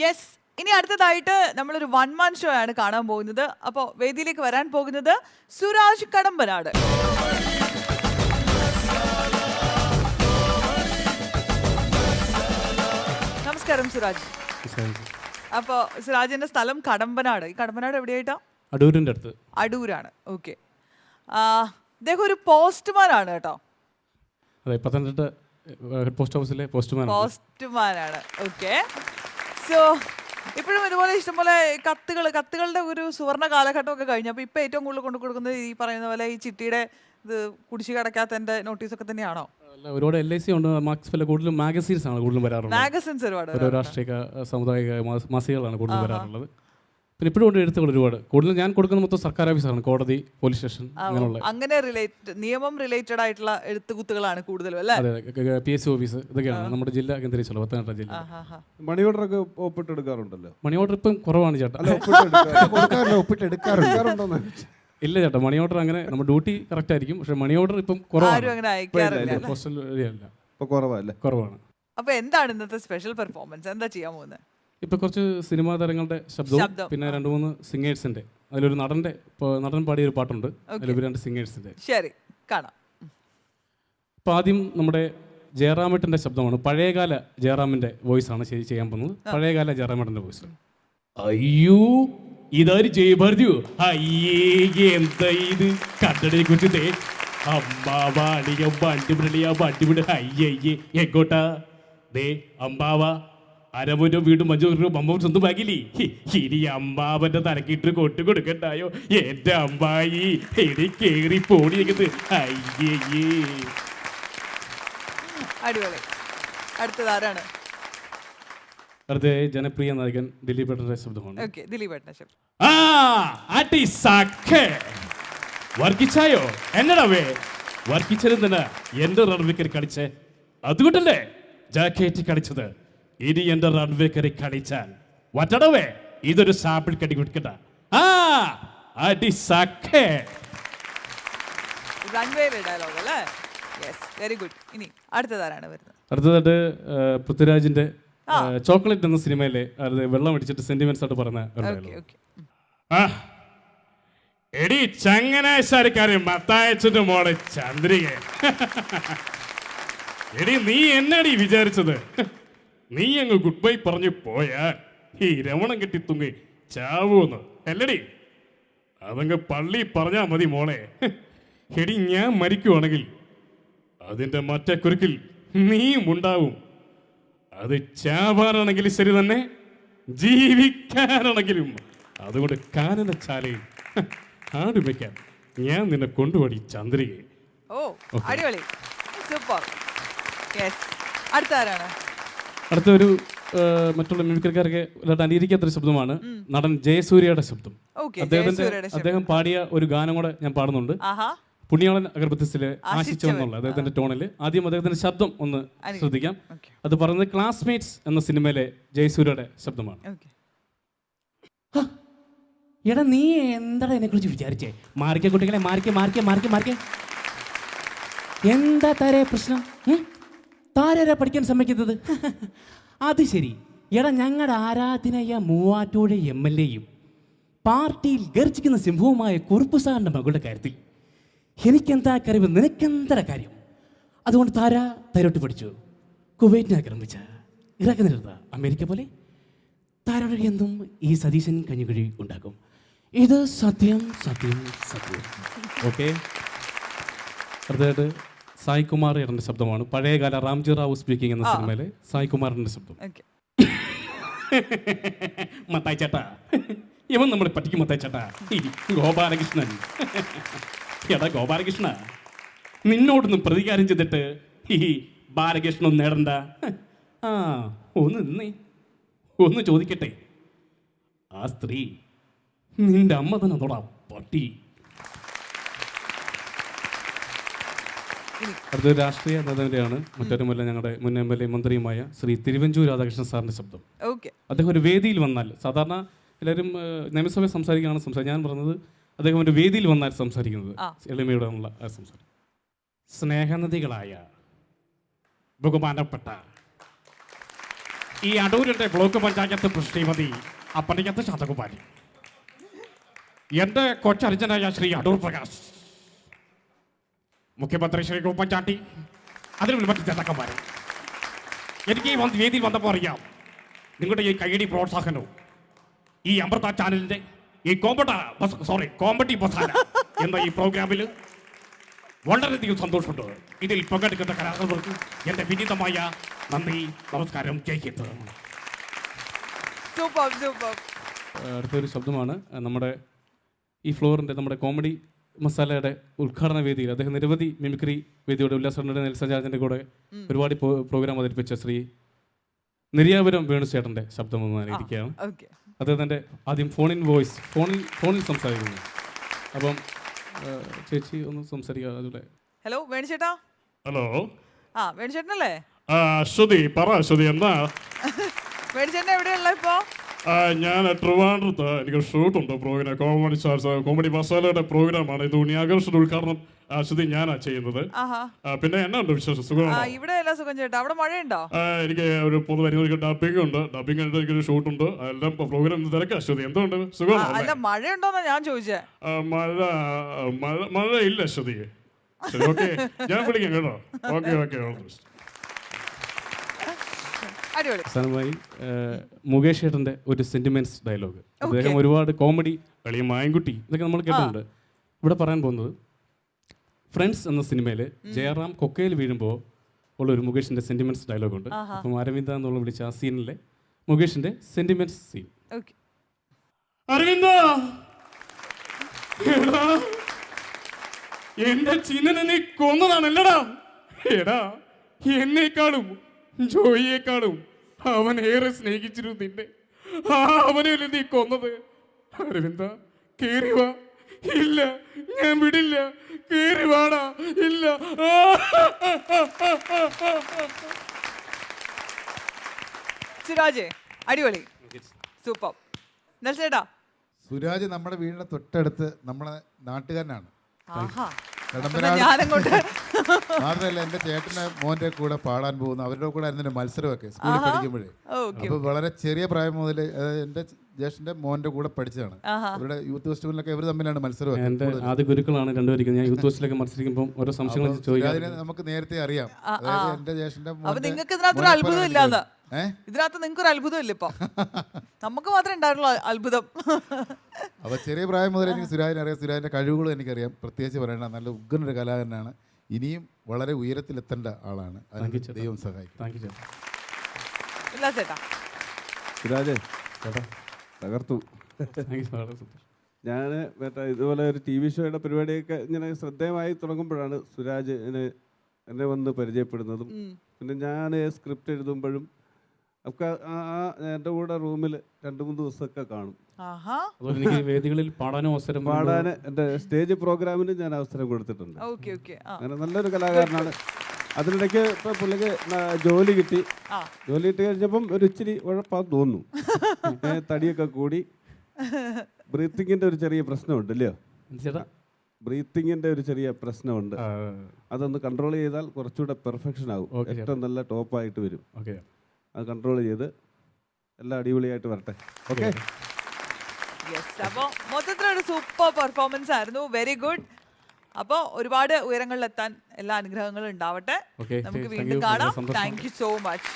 Yes, ഇനി അടുത്തതായിട്ട് നമ്മളൊരു വൺ മാൻ ഷോ ആണ് കാണാൻ പോകുന്നത്. അപ്പോൾ വേദിയിലേക്ക് വരാൻ പോകുന്നത് സുരാജ് കടമ്പനാട്. നമസ്കാരം സുരാജ്. അപ്പോൾ സുരാജിന്റെ സ്ഥലം കടമ്പനാട്. ഈ കടമ്പനാട് എവിടെയായിട്ടാ? അടൂരിന്റെ അടുത്ത്. അടൂരാണ്. ഓക്കെ. അദ്ദേഹം ഒരു പോസ്റ്റ്മാൻ ആണ് കേട്ടോ. അതെ, പത്തനംതിട്ട പോസ്റ്റ് ഓഫീസിലെ പോസ്റ്റ്മാനാണ്. ഓക്കെ. സോ ഇപ്പോഴും ഇതുപോലെ ഇഷ്ടംപോലെ കത്തുകളുടെ ഒരു സുവർണ്ണ കാലഘട്ടമൊക്കെ കഴിഞ്ഞു. അപ്പോൾ ഇപ്പോൾ ഏറ്റവും കൂടുതൽ കൊണ്ടു കൊടുക്കുന്നത് ഈ പറയുന്ന പോലെ ഈ ചിട്ടിയുടെ ഇത് കുടിശ്ശിക അടയ്ക്കാത്തതിന്റെ നോട്ടീസൊക്കെ തന്നെയാണോ? ഒരുപാട് LIC ഉണ്ട്. മാർക്സിലെ കൂടുതലും മാഗസീൻസ് ആണ് കൂടുതലും വരാറുള്ളത്. മാഗസിൻസ് ഒരുപാട്, ഓരോ രാഷ്ട്രീയ സാമുദായിക മാസികകളാണ് കൂടുതൽ വരാറുള്ളത്. പിന്നെ ഇപ്പോഴും ഉണ്ട് എഴുത്തുകൾ ഒരുപാട്. കൂടുതൽ ഞാൻ കൊടുക്കുന്ന മൊത്തം സർക്കാർ ഓഫീസാണ്, കോടതി, പോലീസ് സ്റ്റേഷൻ, അങ്ങനെയുള്ള അങ്ങനെ നിയമം റിലേറ്റഡ് ആയിട്ടുള്ള എഴുത്തുകുത്തുകളാണ് കൂടുതലും അല്ലേ? അതെ, PSC ഓഫീസ് ഇതൊക്കെയാണ് നമ്മുടെ ജില്ല കേന്ദ്രീകരിച്ചുള്ളത്, പത്തനംതിട്ട ജില്ല. മണി ഓർഡർ ഒക്കെ ഒപ്പിട്ടെടുക്കാറുണ്ടല്ലോ? മണി ഓർഡർ ഇപ്പം കുറവാണ് ചേട്ടാ. ഒപ്പിട്ടെടുക്കാറുണ്ടോ? ഇല്ല ചേട്ടാ, മണി ഓർഡർ അങ്ങനെ നമ്മുടെ ഡ്യൂട്ടി കറക്റ്റ് ആയിരിക്കും, പക്ഷെ മണി ഓർഡർ ഇപ്പം കുറവാണ്. പോസ്റ്റൽ വഴിയല്ല, കുറവാണ്. അപ്പൊ എന്താണ് ഇന്നത്തെ സ്പെഷ്യൽ പെർഫോമൻസ്? എന്താ ചെയ്യാൻ പോകുന്നത്? ഇപ്പൊ കുറച്ച് സിനിമാ താരങ്ങളുടെ ശബ്ദവും പിന്നെ 2-3 സിംഗേഴ്സിന്റെ, അതിലൊരു നടൻ പാടിയ ഒരു പാട്ടുണ്ട്, അതിലൊരു 2 സിംഗേഴ്സിന്റെ. ശരി, കാണാം. ഇപ്പൊ ആദ്യം നമ്മുടെ ജയറാമേട്ടന്റെ ശബ്ദമാണ്, പഴയകാല ജയറാമിന്റെ വോയിസ് ആണ് ചെയ്യാൻ പോകുന്നത്. പഴയകാല ജയറാമേട്ടന്റെ വോയിസ്. അയ്യോ, ഇതാര് ജയഭാരതിയോ? അയ്യേ, എന്താ ഇത് കണ്ടതിനെ കുറിച്ച് വണ്ടി അയ്യയ്യേ എങ്ങോട്ടാ? ദേ അമ്പാവ അരമുറ്റം വീണ്ടും 5 രൂപ അമ്മാവൻ സ്വന്തമാക്കില്ലേ? ഇനി അമ്മാവന്റെ തലക്കിട്ട് കൊട്ടു കൊടുക്കണ്ടായോ? എന്റെ അമ്മായി എടി കേറി പോടിയത്. അയ്യയ്യേ, അടിപൊളി. അടുത്തതാരാണ്? അടുത്ത ജനപ്രിയ നായകൻ ദിലീപ് ഏട്ടന്റെ ശബ്ദമാണ്. വർക്കിച്ചായോ? എന്നടാവേ വർക്കിച്ചത് തന്നെ എന്റെ റൺവേക്കറി കളിച്ചേ, അതുകൊണ്ടല്ലേ ജാക്കറ്റ് കളിച്ചത്. ഇനി എന്റെ റൺവേക്കറി കളിച്ചാൽ വറ്റടവേ ഇതൊരു സാമ്പിൾ കടി കൊടുക്കണ്ട. അടുത്തതായിട്ട് പൃഥ്വിരാജിന്റെ ചോക്ലേറ്റ് എന്ന സിനിമയിലെ വെള്ളം അടിച്ചിട്ട് സെന്റിമെന്റ്സ് ആയിട്ട് പറഞ്ഞ എടി ചങ്ങനാശ്ശേരിക്കാരെ മത്തായച്ചന്റെ മോളെ ചന്ദ്രിക, എടി നീ എന്നടി വിചാരിച്ചത്? നീ അങ്ങ് ഗുഡ് ബൈ പറഞ്ഞു പോയാൽ ഈ രമണം കെട്ടി തുങ്ങി ചാവൂന്ന് അല്ലടി? അതങ്ങ് പള്ളി പറഞ്ഞാ മതി മോളെ. എടി ഞാൻ മരിക്കുവാണെങ്കിൽ അതിന്റെ മറ്റേ കുരുക്കിൽ നീയും ഉണ്ടാവും. അത് ചാവാനാണെങ്കിലും ശരി തന്നെ, ജീവിക്കാനാണെങ്കിലും. അതുകൊണ്ട് കാനനച്ചാലയിൽ ആടുവയ്ക്കാൻ ഞാൻ നിന്നെ കൊണ്ടുപോടി ചന്ദ്രിക. അടുത്തൊരു മറ്റുള്ള മിമിക്രിക്കാരൊക്കെ അനിരിക്കാത്തൊരു ശബ്ദമാണ് നടൻ ജയസൂര്യയുടെ ശബ്ദം. അദ്ദേഹം പാടിയ ഒരു ഗാനം കൂടെ ഞാൻ പാടുന്നുണ്ട്. പുണ്യാളൻ അഗർബത്തിസിലെ ആശിച്ചു എന്നുള്ള അദ്ദേഹത്തിന്റെ ടോണിൽ. ആദ്യം അദ്ദേഹത്തിന്റെ ശബ്ദം ഒന്ന് ശ്രദ്ധിക്കാം. അത് പറയുന്നത് ക്ലാസ്മേറ്റ്സ് എന്ന സിനിമയിലെ ജയസൂര്യയുടെ ശബ്ദമാണ്. എടാ, നീ എന്താണ് എന്നെ കുറിച്ച് വിചാരിച്ചേ? മാറിക്ക കുട്ടികളെ, മാറിക്ക. എന്താ താരേ പ്രശ്നം? താരാ പഠിക്കാൻ സമ്മതിക്കുന്നത്? അത് ശരി. എടാ, ഞങ്ങളുടെ ആരാധനയ മൂവാറ്റൂഴ MLA-യും പാർട്ടിയിൽ ഗർജിക്കുന്ന സിംഹവുമായ കുറുപ്പ് സാറിന്റെ മകളുടെ കാര്യത്തിൽ എനിക്കെന്താ കറിവ്, നിനക്കെന്താ കാര്യം? അതുകൊണ്ട് താരോട്ട് പഠിച്ചു. കുവൈറ്റിനെ ആക്രമിച്ച, ഇറാഖ് നിരുത്ത, അമേരിക്ക പോലെ താരോട് എന്തും ഈ സതീശൻ കഞ്ഞുകുഴി ഉണ്ടാക്കും. ഇത് സത്യം. ഓക്കെ. അടുത്തതായിട്ട് സായ് കുമാർ ഏട്ടൻ്റെ ശബ്ദമാണ്. പഴയകാല റാംജി റാവു സ്പീക്കിംഗ് എന്ന സിനിമയിലെ സായ് കുമാറിന്റെ ശബ്ദം. മത്തായി ചേട്ടാ, ഇവൻ നമ്മളെ പറ്റിക്കും. മത്തായി ചേട്ടാ, ഗോപാലകൃഷ്ണൻ. എടാ ഗോപാലകൃഷ്ണ, നിന്നോടൊന്നും പ്രതികാരം ചെയ്തിട്ട് ഈ ബാലകൃഷ്ണൻ നേടണ്ട. ഒന്ന് ചോദിക്കട്ടെ, ആ സ്ത്രീ നിന്റെ അമ്മ തന്നെ തൊടാ പട്ടി. അടുത്തൊരു രാഷ്ട്രീയ നേതാവിന്റെയാണ്. മറ്റൊരുമല്ല, ഞങ്ങളുടെ മുൻ MLA മന്ത്രിയുമായ ശ്രീ തിരുവഞ്ചൂർ രാധാകൃഷ്ണൻ സാറിന്റെ ശബ്ദം. അദ്ദേഹം ഒരു വേദിയിൽ വന്നാൽ, സാധാരണ എല്ലാവരും നിയമസഭയിൽ സംസാരിക്കുകയാണ് ഞാൻ പറഞ്ഞത് അദ്ദേഹം ഒരു വേദിയിൽ വന്നാൽ സംസാരിക്കുന്നത് എളിമയോടുള്ള സംസാരം. സ്നേഹനദികളായ ബഹുമാനപ്പെട്ട ഈ അടൂരിന്റെ ബ്ലോക്ക് പഞ്ചായത്ത് ശ്രീമതി അപ്പണിക്കത്ത് ശാന്തകുമാരി, എന്റെ കൊച്ചർജനായ ശ്രീ അടൂർ പ്രകാശ്, മുഖ്യമന്ത്രി ശ്രീ ഉമ്മൻചാണ്ടി, അതിന് മറ്റു നേതാക്കന്മാരെ, എനിക്ക് ഈ വേദിയിൽ വന്നപ്പോൾ അറിയാം നിങ്ങളുടെ ഈ കൈയടി പ്രോത്സാഹനവും ഈ അമൃത ചാനലിന്റെ ഈ കോമ്പറ്റി ബസാര എന്ന ഈ പ്രോഗ്രാമിൽ വളരെയധികം സന്തോഷമുണ്ട്. ഇതിൽ പങ്കെടുക്കുന്ന കലാകാരർക്ക് എൻ്റെ വിനീതമായ നന്ദി, നമസ്കാരം, ജയിക്കട്ടെ. Super super. അടുത്തൊരു ശബ്ദമാണ് നമ്മുടെ ഈ ഫ്ലോറിൻ്റെ നമ്മുടെ കോമഡി മസാലയുടെ ഉദ്ഘാടന വേദിയിൽ അദ്ദേഹം നിരവധി മിമിക്രി വേദിയുടെ ഉല്ലാസങ്ങളുടെ നെൽസജാജിൻ്റെ കൂടെ ഒരുപാട് പ്രോഗ്രാം അവതരിപ്പിച്ച ശ്രീ നെരിയാപുരം വേണുചേട്ടൻ്റെ ശബ്ദം ഇരിക്കുകയാണ്. അദ്ദേഹത്തിൻ്റെ ആദ്യം ഫോണിൽ സംസാരിക്കുന്നു. അപ്പം ചേച്ചി ഒന്ന് സംസാരിക്കുക അതുപോലെ. ഹലോ വേണുചേട്ടാ. ഹലോ. വേണുചേട്ടനല്ലേ? ശ്രുതി പറ ശ്രുതി എന്താ? വേണുചേട്ടൻ എവിടെയുള്ള ഇപ്പോ? ഞാൻ ട്രിവാൻഡ്രത്ത് എനിക്ക് ഷൂട്ടുണ്ട് പ്രോഗ്രാം, കോമഡി മസാലയുടെ പ്രോഗ്രാമാണ്. ഇത് ഉണ്ണിയാഘോഷയുടെ ഉദ്ഘാടനം ശ്രുതി ഞാനാ ചെയ്യുന്നത്. പിന്നെ എന്നാ ഉണ്ട് വിശേഷം? സുഖമാണോ? ഇവിടെ എല്ലാം സുഖം ചേട്ടാ. അവിടെ മഴയുണ്ടോ? എനിക്ക് ഒരു പൊതുവരെ ഡബിംഗ് ഉണ്ട്, ഡബിംഗ് കഴിഞ്ഞിട്ട് എനിക്കൊരു ഷൂട്ടുണ്ട്, എല്ലാം പ്രോഗ്രാം തിരക്കാ. ശ്രുതി എന്തുകൊണ്ട്? സുഖമാണോ? അല്ല മഴയുണ്ടോന്നാ ഞാൻ ചോദിച്ചേ. മഴ ഇല്ല ശ്രുതി. ശരി, ഓക്കെ, ഞാൻ വിളിക്കാം കേട്ടോ. Okay okay. അവസാനമായി മുകേഷ് ചേട്ടൻ്റെ ഒരു സെന്റിമെന്റ്സ് ഡയലോഗ്. അദ്ദേഹം ഒരുപാട് കോമഡി, കളിയ മായൻകുട്ടി, ഇതൊക്കെ നമ്മൾ കേട്ടിട്ടുണ്ട്. ഇവിടെ പറയാൻ പോകുന്നത് ഫ്രണ്ട്സ് എന്ന സിനിമയിൽ ജയറാം കൊക്കയിൽ വീഴുമ്പോൾ ഉള്ള ഒരു മുകേഷിന്റെ സെന്റിമെന്റ്സ് ഡയലോഗ് ഉണ്ട്. അപ്പം അരവിന്ദ എന്നുള്ള വിളിച്ച ആ സീനിലെ മുകേഷിന്റെ സെന്റിമെന്റ്സ് സീൻ. അരവിന്ദ, എന്റെ ചിന്നനെ നീ കൊന്നതാണല്ലടാ. എടാ, എന്നെക്കാളും ജോയിയെക്കാളും അവൻ ഏറെ സ്നേഹിച്ചിരുന്നു നിന്നെ. അവനെയല്ലേ നീ കൊന്നത്. അരവിന്ദ, കേറി വാ. ഇല്ല, ഞാൻ വിടില്ല. കേറി വാടാ. ഇല്ല. സുരാജ് അടിപൊളി, സൂപ്പർ. ചേട്ടാ, സുരാജ് നമ്മുടെ വീടിന്റെ തൊട്ടടുത്ത് നമ്മുടെ നാട്ടുകാരനാണ്. മാത്രമല്ല എന്റെ ചേട്ടന്റെ മോന്റെ കൂടെ പാടാൻ പോകുന്നു. അവരുടെ കൂടെ ആയിരുന്നു മത്സരമൊക്കെ സ്കൂളിൽ പഠിക്കുമ്പോഴേ. അപ്പൊ വളരെ ചെറിയ പ്രായം മുതൽ എന്റെ ജ്യേഷ്ഠന്റെ മോന്റെ കൂടെ പഠിച്ചതാണ്. അവരുടെ യൂത്ത് ഫെസ്റ്റിവലിലൊക്കെ ഇവർ തമ്മിലാണ് മത്സരം. എന്റെ ആദ്യ ഗുരുക്കളാണ് രണ്ടുപേരും. ഞാൻ യൂത്ത് ഫെസ്റ്റിലൊക്കെ മത്സരിക്കുമ്പോൾ ഓരോ സംശയങ്ങൾ ചോദിക്കാൻ നമുക്ക് നേരത്തെ അറിയാം. അതായത് എന്റെ ജ്യേഷ്ഠന്റെ ഇതിനകത്ത് നിങ്ങൾക്ക് ഒരു അത്ഭുതം ഇല്ല. ഇപ്പൊ നമുക്ക് മാത്രമേ ഉണ്ടായിരുന്നുള്ളൂ അത്ഭുതം. അപ്പൊ ചെറിയ പ്രായം മുതൽ എനിക്ക് സുരാജിനെ അറിയാം. സുരാജിന്റെ കഴിവുകളും എനിക്കറിയാം. പ്രത്യേകിച്ച് പറയണ നല്ല ഉഗ്രനൊരു കലാകാരനാണ്. ഇനിയും വളരെ ഉയരത്തിലെത്തേണ്ട ആളാണ്. ദൈവം സഹായിക്കും. സുരാജേ തകർത്തു. ഞാൻ ഇതുപോലെ ഒരു TV ഷോയുടെ പരിപാടിയൊക്കെ ഇങ്ങനെ ശ്രദ്ധേയമായി തുടങ്ങുമ്പോഴാണ് സുരാജ് എന്നെ വന്ന് പരിചയപ്പെടുന്നതും. പിന്നെ ഞാൻ സ്ക്രിപ്റ്റ് എഴുതുമ്പോഴും ഒക്കെ എൻ്റെ കൂടെ റൂമിൽ 2-3 ദിവസമൊക്കെ കാണും. വേദികളിൽ പാടാൻ എൻ്റെ സ്റ്റേജ് പ്രോഗ്രാമിന് ഞാൻ അവസരം കൊടുത്തിട്ടുണ്ട്. അങ്ങനെ നല്ലൊരു കലാകാരനാണ്. അതിനിടയ്ക്ക് ഇപ്പം പുള്ളിക്ക് ജോലി കിട്ടി കഴിഞ്ഞപ്പം ഒരു ഇച്ചിരി ഉഴപ്പാന്ന് തോന്നുന്നു. തടിയൊക്കെ കൂടി. ബ്രീത്തിങ്ങിൻ്റെ ഒരു ചെറിയ പ്രശ്നമുണ്ട് അല്ലയോ? ബ്രീത്തിങ്ങിൻ്റെ ഒരു ചെറിയ പ്രശ്നമുണ്ട്. അതൊന്ന് കൺട്രോൾ ചെയ്താൽ കുറച്ചുകൂടെ പെർഫെക്ഷൻ ആവും. ഏറ്റവും നല്ല ടോപ്പായിട്ട് വരും. അത് കൺട്രോൾ ചെയ്ത് എല്ലാം അടിപൊളിയായിട്ട് വരട്ടെ. ഓക്കെ. അപ്പോൾ മൊത്തത്തിലൊരു സൂപ്പർ പെർഫോമൻസ് ആയിരുന്നു. Very good. അപ്പോൾ ഒരുപാട് ഉയരങ്ങളിലെത്താൻ എല്ലാ അനുഗ്രഹങ്ങളും ഉണ്ടാവട്ടെ. നമുക്ക് വീണ്ടും കാണാം. Thank you so much.